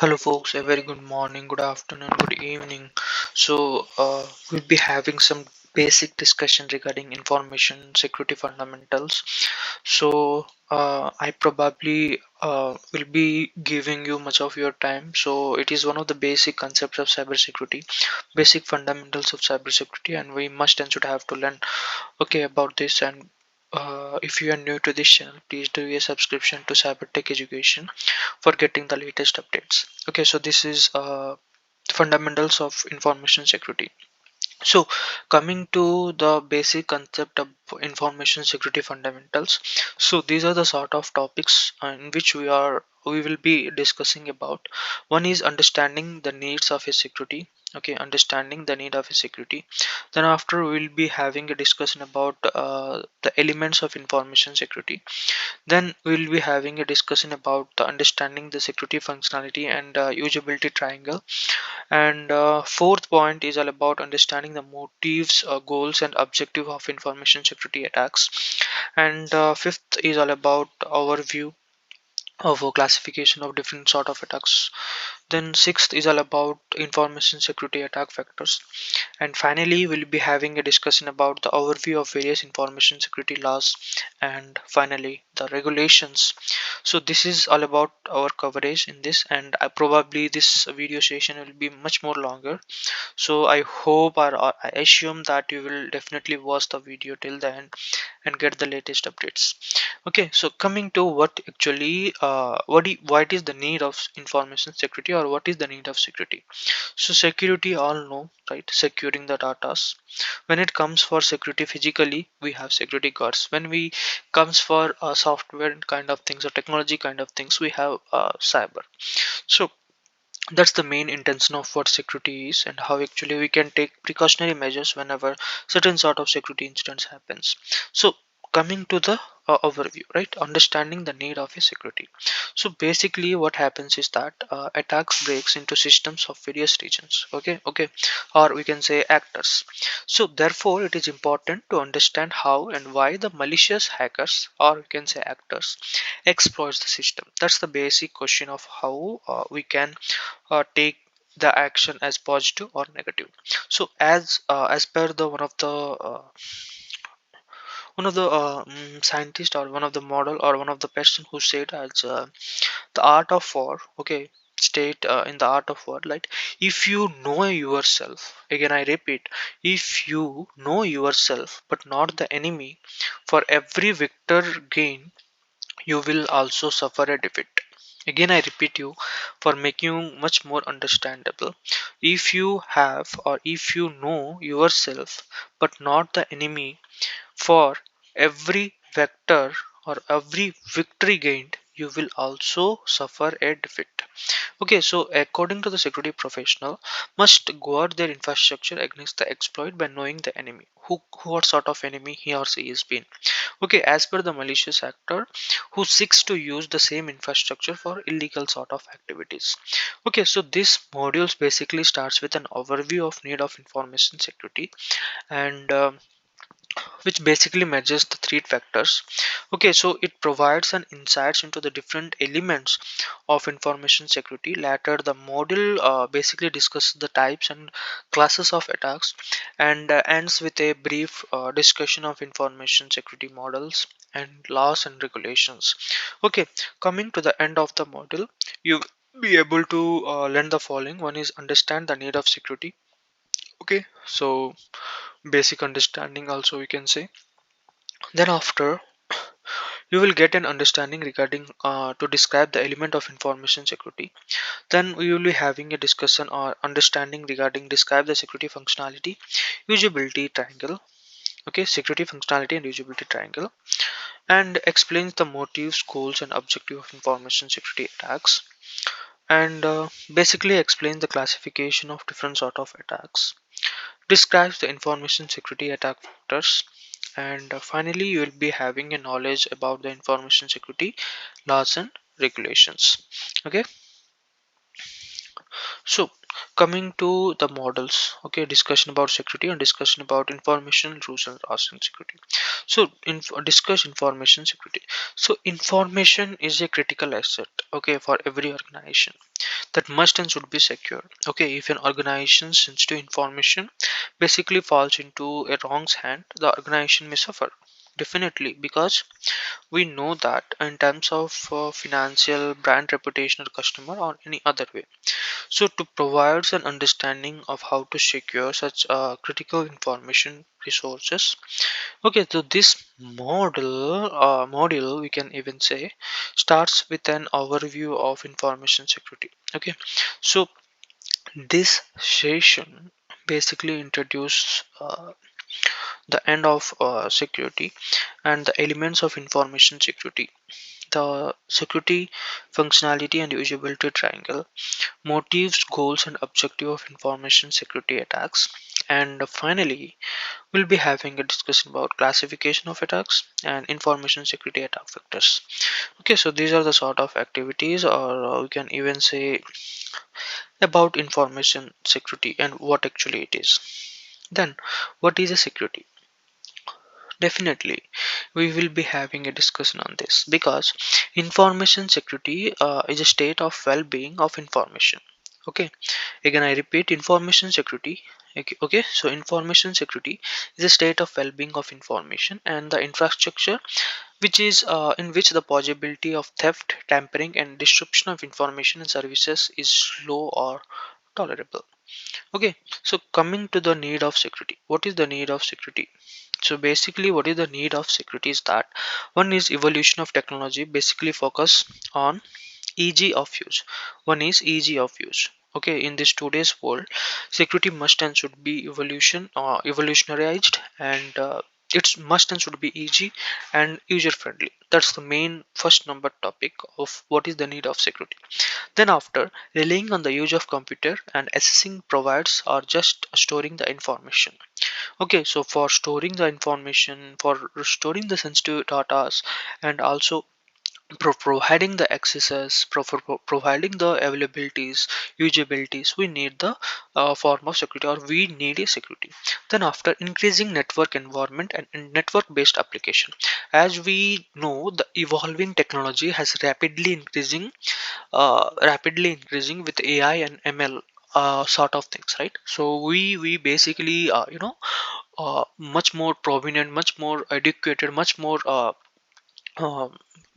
Hello, folks. A very good morning, good afternoon, good evening. We'll be having some basic discussion regarding information security fundamentals. I probably will be giving you much of your time. So, it is one of the basic concepts of cybersecurity, basic fundamentals of cybersecurity, and we must and should have to learn about this. And if you are new to this channel, please do a subscription to Cybertech Education for getting the latest updates. So this is fundamentals of information security. So coming to the basic concept of information security fundamentals, so these are the sort of topics in which we will be discussing about. One is understanding the needs of a security. Understanding the need of a security. Then after we will be having a discussion about the elements of information security. Then we'll be having a discussion about the understanding the security functionality and usability triangle. And fourth point is all about understanding the motives, goals, and objective of information security attacks. And fifth is all about overview of a classification of different sort of attacks. Then sixth is all about information security attack factors. And finally, we'll be having a discussion about the overview of various information security laws and finally the regulations. So this is all about our coverage in this, and probably this video session will be much more longer. So I hope or I assume that you will definitely watch the video till the end and get the latest updates. So coming to what actually what is the need of information security, or what is the need of security? So security, all know, right? Securing the data. When it comes for security physically, we have security guards. When we comes for software kind of things or technology kind of things, we have cyber. So that's the main intention of what security is, and how actually we can take precautionary measures whenever certain sort of security incidents happens. So coming to the overview, right? Understanding the need of a security. So basically what happens is that attacks breaks into systems of various regions. Or we can say actors. So therefore it is important to understand how and why the malicious hackers, or we can say actors, exploits the system. That's the basic question of how we can take the action as positive or negative. So as per the one of the scientist, or one of the model, or one of the person who said as the art of war, state in the art of war, like, if you know yourself, again I repeat, if you know yourself but not the enemy, for every victor gain you will also suffer a defeat. Again I repeat you, for making you much more understandable. If you have, or if you know yourself but not the enemy, for every vector or every victory gained, you will also suffer a defeat. So according to the security professional, must guard their infrastructure against the exploit by knowing the enemy, who what sort of enemy he or she is been. As per the malicious actor who seeks to use the same infrastructure for illegal sort of activities. So this modules basically starts with an overview of need of information security, and which basically measures the three factors. So it provides an insights into the different elements of information security. Later the module basically discusses the types and classes of attacks, and ends with a brief discussion of information security models and laws and regulations. Coming to the end of the module, you be able to learn the following. One is understand the need of security. So basic understanding also we can say. Then after, you will get an understanding regarding to describe the element of information security. Then we will be having a discussion or understanding regarding describe the security functionality, usability triangle. Security functionality and usability triangle, and explains the motives, goals, and objective of information security attacks, and basically explains the classification of different sort of attacks, describes the information security attack factors, and finally you will be having a knowledge about the information security laws and regulations. okay so coming to the models, discussion about security and discussion about information rules and laws and security. So discuss information security. So information is a critical asset, for every organization. that must and should be secure. Okay, if an organization's sensitive information basically falls into a wrong's hand, the organization may suffer. Definitely, because we know that in terms of financial, brand reputation, or customer, or any other way. So, to provide an understanding of how to secure such critical information resources. Okay, so this module we can even say starts with an overview of information security. Okay, so this session basically introduces the end of security and the elements of information security, the security functionality and usability triangle, motives, goals, and objective of information security attacks. And finally, we'll be having a discussion about classification of attacks and information security attack vectors. Okay, so these are the sort of activities, or we can even say about information security and what actually it is. Then, what is a security? Definitely, we will be having a discussion on this because information security is a state of well-being of information. Okay, again I repeat, information security. Okay, so information security is a state of well-being of information and the infrastructure which is in which the possibility of theft, tampering, and disruption of information and services is low or tolerable. Okay, so coming to the need of security, what is the need of security? So basically, what is the need of security is that one is evolution of technology, basically focus on easy of use. One is easy of use. Okay, in this today's world, security must and should be evolutionarized, and it's must and should be easy and user friendly. That's the main first number topic of what is the need of security. Then after, relying on the use of computer and assessing provides or just storing the information. Okay, so for storing the information, for storing the sensitive data, and also providing the accesses, providing the availabilities, usabilities, we need the form of security, or we need a security. Then after, increasing network environment and network based application. As we know, the evolving technology has rapidly increasing with AI and ML sort of things, right? So we basically much more prominent, much more educated, much more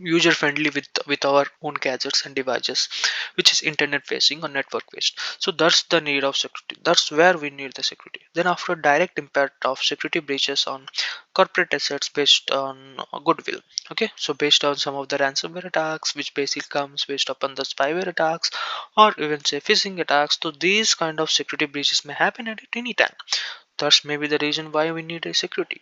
user friendly with our own gadgets and devices, which is internet facing or network based. So that's the need of security, that's where we need the security. Then after, direct impact of security breaches on corporate assets based on goodwill. Okay, so based on some of the ransomware attacks, which basically comes based upon the spyware attacks, or even say phishing attacks. So these kind of security breaches may happen at any time. That's maybe the reason why we need a security.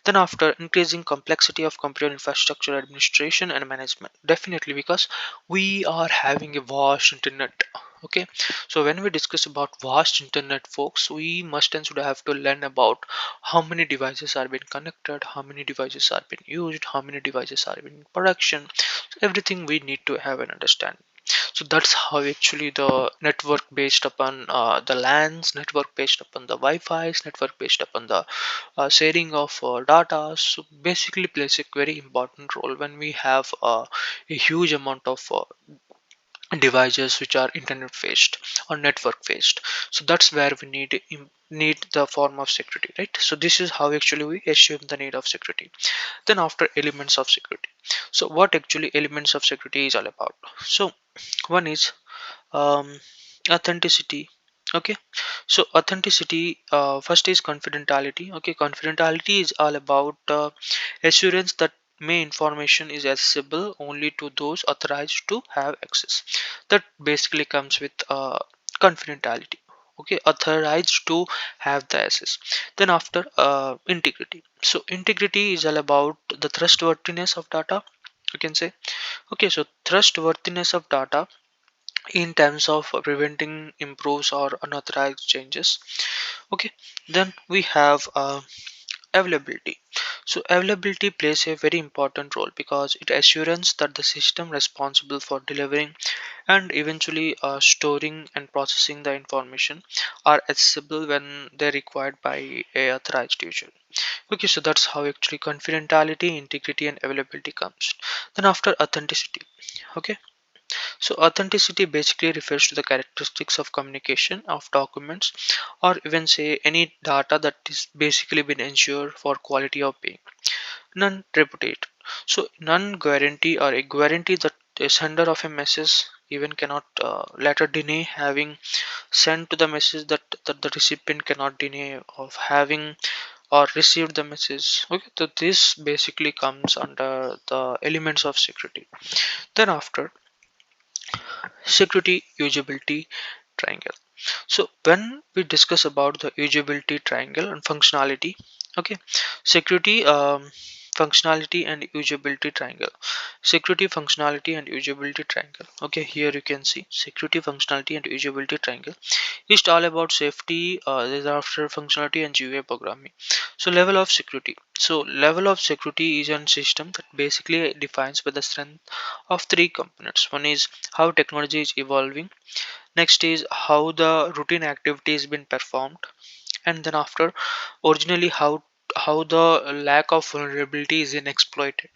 Then after, increasing complexity of computer infrastructure administration and management. Definitely, because we are having a vast internet. Okay, so when we discuss about vast internet, folks, we must and should have to learn about how many devices are being connected, how many devices are being used, how many devices are in production. So everything we need to have an understanding. So that's how actually the network based upon the LANs, network based upon the Wi-Fi's, network based upon the sharing of data. So basically plays a very important role when we have a huge amount of devices which are internet based or network based. So that's where we need the form of security, right? So this is how actually we assume the need of security. Then after, elements of security. So what actually elements of security is all about? So one is um, authenticity. Okay, so authenticity, first is confidentiality. Okay, confidentiality is all about assurance that may information is accessible only to those authorized to have access. That basically comes with confidentiality. Okay, authorized to have the access. Then after, integrity. So integrity is all about the trustworthiness of data, you can say. Okay, so trustworthiness of data in terms of preventing improves or unauthorized changes. Okay, then we have availability. So availability plays a very important role because it assures that the system responsible for delivering and eventually storing and processing the information are accessible when they're required by a authorized user. Okay, so that's how actually confidentiality, integrity, and availability comes. Then after, authenticity. Okay, So authenticity basically refers to the characteristics of communication of documents, or even say any data that is basically been ensured for quality of being non-reputate. So non-guarantee or a guarantee that the sender of a message even cannot later deny having sent to the message, that the recipient cannot deny of having or received the message. Okay, so this basically comes under the elements of security. Then after, security usability triangle. So when we discuss about the usability triangle and functionality, okay, security, functionality and usability triangle. Security, functionality and usability triangle. Okay, here you can see security, functionality and usability triangle. It's all about safety, disaster functionality and GUI programming. So level of security. So level of security is a system that basically defines by the strength of three components. One is how technology is evolving. Next is how the routine activity has been performed, and then after, originally how the lack of vulnerability is in exploited.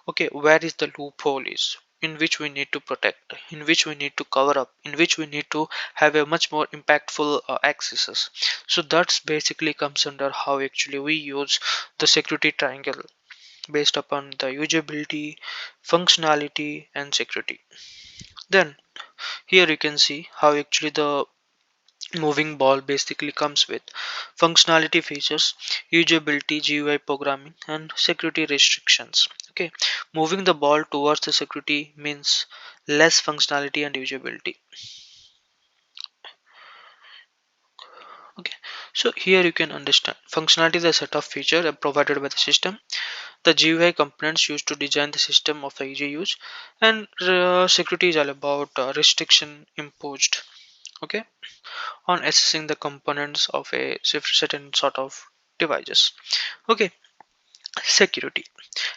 Okay, where is the loophole is in which we need to protect, in which we need to cover up, in which we need to have a much more impactful accesses. So that's basically comes under how actually we use the security triangle based upon the usability, functionality and security. Then here you can see how actually the moving ball basically comes with functionality features, usability, GUI programming and security restrictions. Okay, moving the ball towards the security means less functionality and usability. Okay, so here you can understand functionality is a set of features provided by the system, the GUI components used to design the system of the easy use, and security is all about restriction imposed, okay, on assessing the components of a certain sort of devices. Okay, security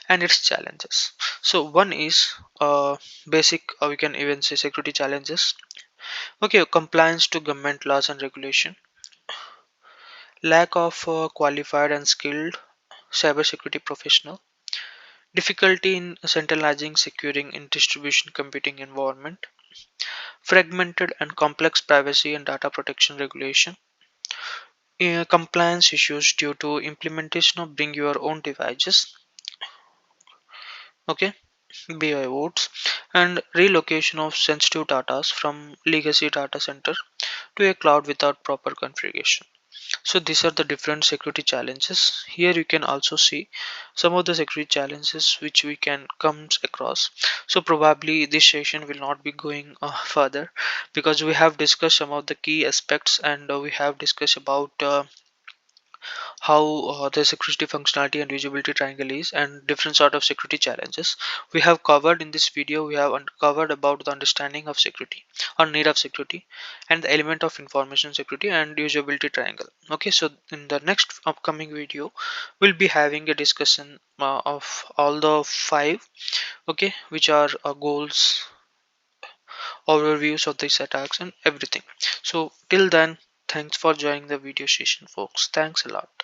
and its challenges. So one is basic, we can even say security challenges. Okay, compliance to government laws and regulation, lack of qualified and skilled cybersecurity professional, difficulty in centralizing, securing in distribution computing environment, fragmented and complex privacy and data protection regulation, compliance issues due to implementation of bring your own devices, okay, BI votes, and relocation of sensitive data from legacy data center to a cloud without proper configuration. So these are the different security challenges. Here you can also see some of the security challenges which we can comes across. So probably this session will not be going further, because we have discussed some of the key aspects, and we have discussed about how the security, functionality and usability triangle is, and different sort of security challenges we have covered in this video. We have uncovered about the understanding of security or need of security, and the element of information security and usability triangle. Okay, so in the next upcoming video we'll be having a discussion of all the five, okay, which are goals, overviews of these attacks and everything. So till then, thanks for joining the video session folks. Thanks a lot.